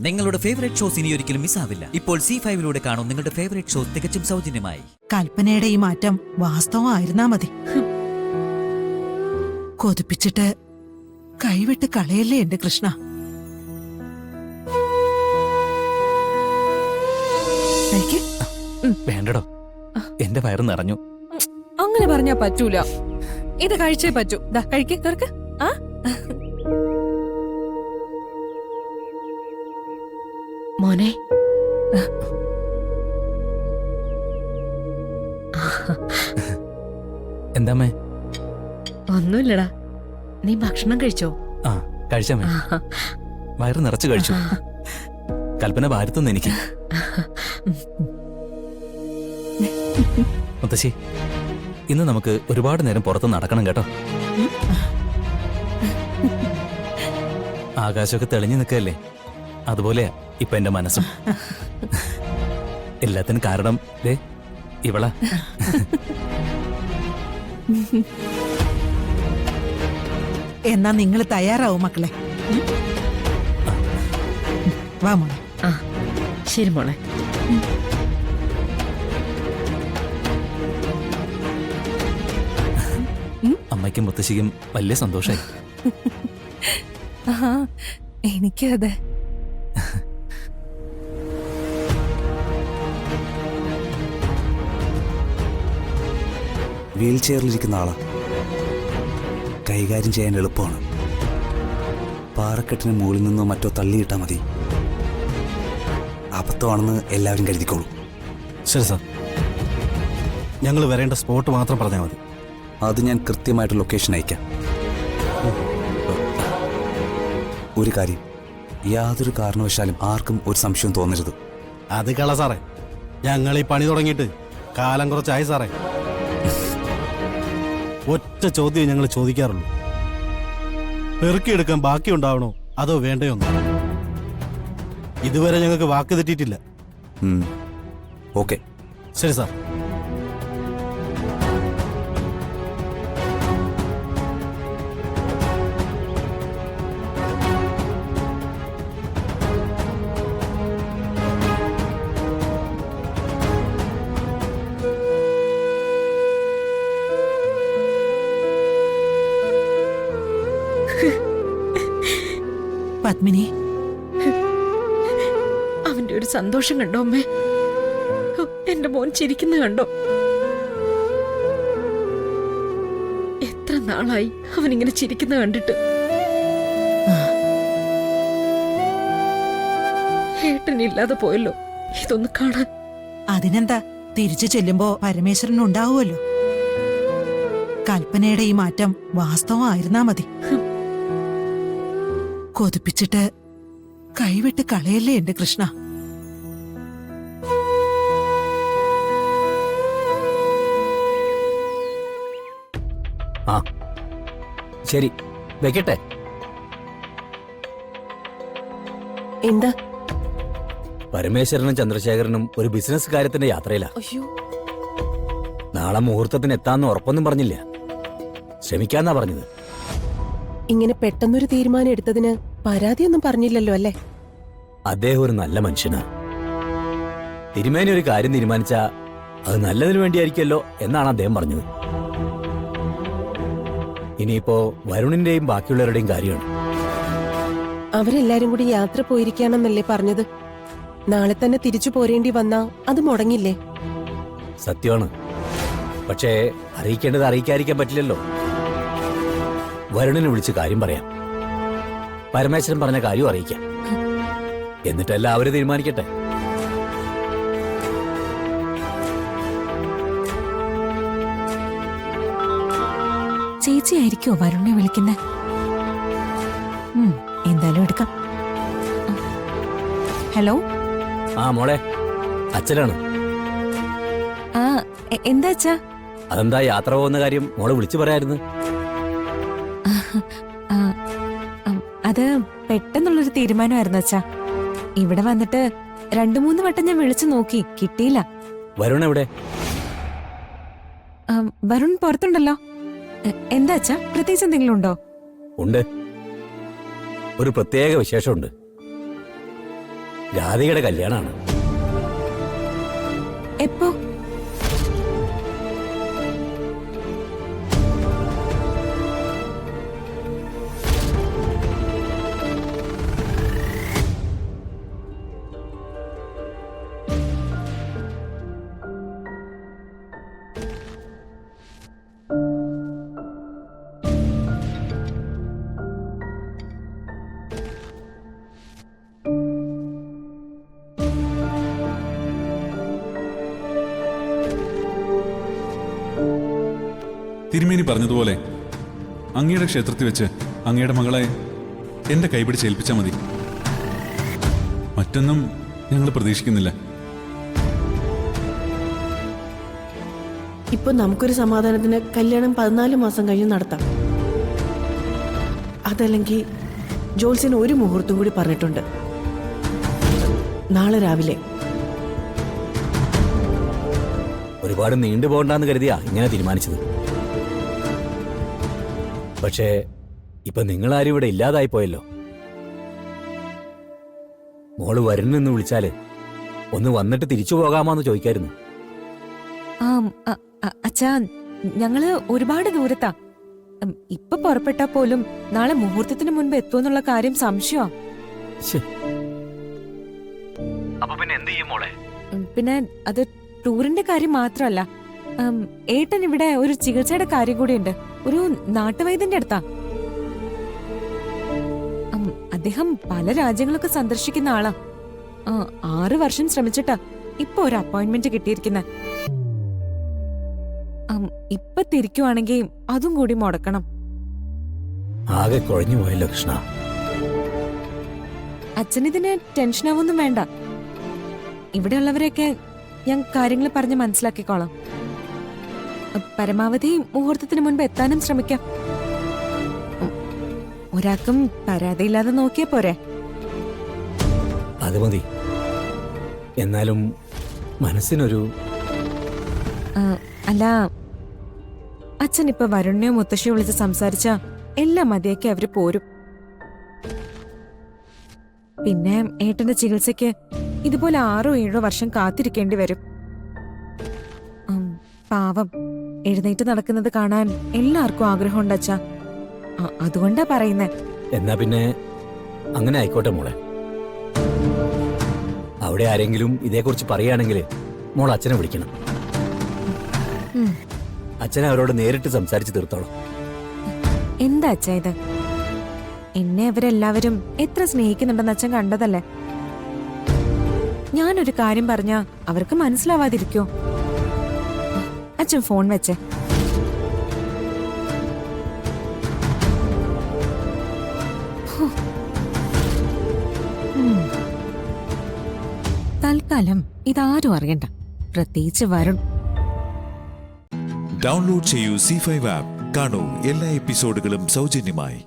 നിങ്ങളുടെ favourite shows ഇനി ഒരിക്കലും മിസ്സാവില്ല. ഇപ്പോൾ C5 കാണും നിങ്ങളുടെ ഫേവറേറ്റ് ഷോസ് തികച്ചും സൗജന്യമായി. കൽപ്പനയുടെ ഈ മാറ്റം വാസ്തവമായിരുന്നാ മതി. കൊതിപ്പിച്ചിട്ട് കൈവിട്ട് കളയല്ലേ എന്റെ കൃഷ്ണ. വേണ്ടടോ, എന്റെ വയറ് നിറഞ്ഞു. അങ്ങനെ പറഞ്ഞാ പറ്റൂല. ഇത് കഴിച്ചേ പറ്റൂ. ദാ കഴിക്കേ തുറക്ക്. ആ മോനെ, എന്താമ്മേ? ഒന്നുമില്ലടാ. നീ ഭക്ഷണം കഴിച്ചോ? ആ, കഴിച്ചാമേ. വയറ് നിറച്ചു കഴിച്ചു. കൽപ്പന ഭാരത്തുനിന്ന് എനിക്ക്. മുത്തശ്ശി, ഇന്ന് നമുക്ക് ഒരുപാട് നേരം പുറത്ത് നടക്കണം കേട്ടോ. ആകാശമൊക്കെ തെളിഞ്ഞു നിൽക്കല്ലേ, അതുപോലെയാ ഇപ്പൊ എന്റെ മനസ്സും. എല്ലാത്തിനും കാരണം ദേ ഇവളാ. എന്നാ നിങ്ങൾ തയ്യാറാവും മക്കളെ. വാ മോളെ. ആ ശരി മോളെ. അമ്മയ്ക്കും മുത്തശ്ശിക്കും വലിയ സന്തോഷായി. എനിക്കതെ. വീൽ ചെയറിലിരിക്കുന്ന ആളാ. കൈകാര്യം ചെയ്യാൻ എളുപ്പമാണ്. പാറക്കെട്ടിന് മുകളിൽ നിന്നോ മറ്റോ തള്ളിയിട്ടാൽ മതി. അബദ്ധമാണെന്ന് എല്ലാവരും കരുതിക്കോളൂ. ശരി സാർ, ഞങ്ങൾ വരേണ്ട സ്പോട്ട് മാത്രം പറഞ്ഞാൽ മതി. അത് ഞാൻ കൃത്യമായിട്ട് ലൊക്കേഷൻ അയക്കാം. ഒരു കാര്യം, യാതൊരു കാരണവശാലും ആർക്കും ഒരു സംശയം തോന്നരുത്. അത് കള സാറേ, ഞങ്ങൾ ഈ പണി തുടങ്ങിയിട്ട് കാലം കുറച്ചായി സാറേ. ഒറ്റ ചോദ്യം ഞങ്ങൾ ചോദിക്കാറുള്ളൂ, പെറുക്കിയെടുക്കാൻ ബാക്കിയുണ്ടാവണോ അതോ വേണ്ടയോന്നോ. ഇതുവരെ ഞങ്ങൾക്ക് വാക്ക് തെറ്റിയിട്ടില്ല. ഓക്കെ. ശരി സാർ. പത്മിനി, അവന്റെ ഒരു സന്തോഷം കണ്ടോ അമ്മേ? എന്റെ മോൻ ചിരിക്കുന്ന കണ്ടോ? എത്ര നാളായി അവനിങ്ങനെ ചിരിക്കുന്ന കണ്ടിട്ട്. ഏട്ടനില്ലാതെ പോയല്ലോ, ഇതൊന്ന് കാണാൻ. അതിനെന്താ, തിരിച്ചു ചെല്ലുമ്പോ പരമേശ്വരൻ ഉണ്ടാവുമല്ലോ. കൽപ്പനയുടെ ഈ മാറ്റം വാസ്തവമായിരുന്നാ മതി. കൊതിപ്പിച്ചിട്ട് കൈവിട്ട് കളയല്ലേ എന്റെ കൃഷ്ണ. ആ ശരി, വെക്കട്ടെ. എന്താ? പരമേശ്വരനും ചന്ദ്രശേഖരനും ഒരു ബിസിനസ് കാര്യത്തിന്റെ യാത്രയിലാ. അയ്യോ, നാളെ മുഹൂർത്തത്തിന് എത്താന്ന് ഉറപ്പൊന്നും പറഞ്ഞില്ല. ശ്രമിക്കാന്നാ പറഞ്ഞത്. ഇങ്ങനെ പെട്ടെന്നൊരു തീരുമാനം എടുത്തതിന് പരാതിയൊന്നും പറഞ്ഞില്ലല്ലോ അല്ലേ? അദ്ദേഹം ഒരു നല്ല മനുഷ്യനാ. തിരുമേനി ഒരു കാര്യം തീരുമാനിച്ചാ അത് നല്ലതിനു വേണ്ടിയായിരിക്കുമല്ലോ എന്നാണ് അദ്ദേഹം പറഞ്ഞത്. ഇനിയിപ്പോ വരുണിന്റെയും ബാക്കിയുള്ളവരുടെയും കാര്യമാണ്. അവരെല്ലാരും കൂടി യാത്ര പോയിരിക്കാണെന്നല്ലേ പറഞ്ഞത്? നാളെ തന്നെ തിരിച്ചു പോരേണ്ടി വന്നാ അത് മുടങ്ങില്ലേ? സത്യമാണ്. പക്ഷേ അറിയിക്കേണ്ടത് അറിയിക്കാതിരിക്കാൻ പറ്റില്ലല്ലോ. വരുണിനെ വിളിച്ച് കാര്യം പറയാം. പരമേശ്വരൻ പറഞ്ഞ കാര്യം അറിയിക്കാം. എന്നിട്ടെല്ലാം അവര് തീരുമാനിക്കട്ടെ. ചേച്ചിയായിരിക്കോ വരുണിനെ വിളിക്കുന്നേ? എന്തായാലും എടുക്കാം. ഹലോ. ആ മോളെ, അച്ഛനാണ്. ആ എന്താ അച്ഛാ? അതെന്താ യാത്ര പോകുന്ന കാര്യം മോളെ വിളിച്ചു പറയായിരുന്നു? അത് പെട്ടെന്നുള്ളൊരു തീരുമാനമായിരുന്നു അച്ഛാ. ഇവിടെ വന്നിട്ട് 2-3 വട്ടം ഞാൻ വിളിച്ചു നോക്കി, കിട്ടിയില്ല. വരുൺ എവിടെ? വരുൺ പുറത്തുണ്ടല്ലോ. എന്താ അച്ഛാ, പ്രത്യേകിച്ച് എന്തെങ്കിലും ഉണ്ടോ? ഉണ്ട്, ഒരു പ്രത്യേക വിശേഷമുണ്ട്. രാധികയുടെ കല്യാണമാണ്. എപ്പോ? തിരുമേനി പറഞ്ഞതുപോലെ അങ്ങയുടെ ക്ഷേത്രത്തിൽ വെച്ച് അങ്ങയുടെ മകളെ എന്റെ കൈപിടിച്ച് ഏൽപ്പിച്ചാൽ മതി. മറ്റൊന്നും ഞങ്ങൾ പ്രതീക്ഷിക്കുന്നില്ല. ഇപ്പൊ നമുക്കൊരു സമാധാനത്തിന് കല്യാണം 14 മാസം കഴിഞ്ഞ് നടത്താം. അതല്ലെങ്കിൽ ജോത്സ്യൻ ഒരു മുഹൂർത്തം കൂടി പറഞ്ഞിട്ടുണ്ട്, നാളെ രാവിലെ. ഒരുപാട് നീണ്ടു പോകണ്ടെന്ന് കരുതിയാ ഇങ്ങനെ തീരുമാനിച്ചത്. പക്ഷേ ഇപ്പൊ നിങ്ങളാരും ഇവിടെ ഇല്ലാതായി പോയല്ലോ. മോള് വരുന്നെന്ന് വിളിച്ചാല് ഒന്ന് വന്നിട്ട് തിരിച്ചു പോകാമോന്ന് ചോദിക്കായിരുന്നു. അച്ഛാ, ഞങ്ങള് ഒരുപാട് ദൂരത്താ. ഇപ്പൊ പുറപ്പെട്ടാ പോലും നാളെ മുഹൂർത്തത്തിന് മുൻപ് എത്തുമെന്നുള്ള കാര്യം സംശയമാ. പിന്നെ അത് ടൂറിന്റെ കാര്യം മാത്രമല്ല, ഏട്ടൻ ഇവിടെ ഒരു ചികിത്സയുടെ കാര്യം കൂടിയുണ്ട്. ഒരു നാട്ടുവൈദ്യന്റെ അടുത്താ. അദ്ദേഹം പല രാജ്യങ്ങളൊക്കെ സന്ദർശിക്കുന്ന ആളാ. 6 വർഷം ശ്രമിച്ചിട്ടാ ഇപ്പൊ ഒരു അപ്പോയിന്റ്മെന്റ് കിട്ടിയിരിക്കുന്ന. ഇപ്പൊ തിരിക്കുവാണെങ്കിൽ അതും കൂടി മുടക്കണം. ആകെ കുഴഞ്ഞു പോയല്ലോ കൃഷ്ണ. അച്ഛനിതിന് ടെൻഷനാവൊന്നും വേണ്ട. ഇവിടെയുള്ളവരെയൊക്കെ ഞാൻ കാര്യങ്ങൾ പറഞ്ഞ് മനസ്സിലാക്കിക്കോളാം. പരമാവധി മുഹൂർത്തത്തിന് മുൻപ് എത്താനും ശ്രമിക്കാം. ഒരാൾക്കും പരാതിയില്ലാതെ നോക്കിയാ പോരെ? അത് മതി. എന്നാലും മനസ്സിനൊരു അല്ല, അച്ഛൻ ഇപ്പൊ വരുണിനെയോ മുത്തശ്ശിയോ വിളിച്ച് സംസാരിച്ച എല്ലാം മതിയാക്കി അവര് പോരും. പിന്നെ ഏട്ടന്റെ ചികിത്സയ്ക്ക് ഇതുപോലെ 6 or 7 വർഷം കാത്തിരിക്കേണ്ടി വരും. പാവം, എഴുന്നേറ്റ് നടക്കുന്നത് കാണാൻ എല്ലാവർക്കും ആഗ്രഹമുണ്ട് അച്ഛാ. അതുകൊണ്ടാ പറയുന്നേ. എന്നാ പിന്നെ അങ്ങനെ ആയിക്കോട്ടെ മോളെ. അവിടെ ആരെങ്കിലും ഇതേക്കുറിച്ച് പറയുകയാണെങ്കിൽ മോൾ അച്ഛനെ വിളിക്കണം. അച്ഛനെ അവരോട് നേരിട്ട് സംസാരിച്ച് തീർത്തോളാം. എന്താ അച്ഛാ ഇത്? എന്നെ അവരെല്ലാവരും എത്ര സ്നേഹിക്കുന്നുണ്ടെന്ന് അച്ഛൻ കണ്ടതല്ലേ. ഞാനൊരു കാര്യം പറഞ്ഞാ അവർക്ക് മനസ്സിലാവാതിരിക്കോ? അച്ഛൻ ഫോൺ വെച്ചേ. തൽക്കാലം ഇതാരും അറിയണ്ട, പ്രത്യേകിച്ച് വരുൺ. ഡൗൺലോഡ് ചെയ്യൂ C5 ആപ്പ്. കാണൂ എല്ലാ എപ്പിസോഡുകളും സൗജന്യമായി.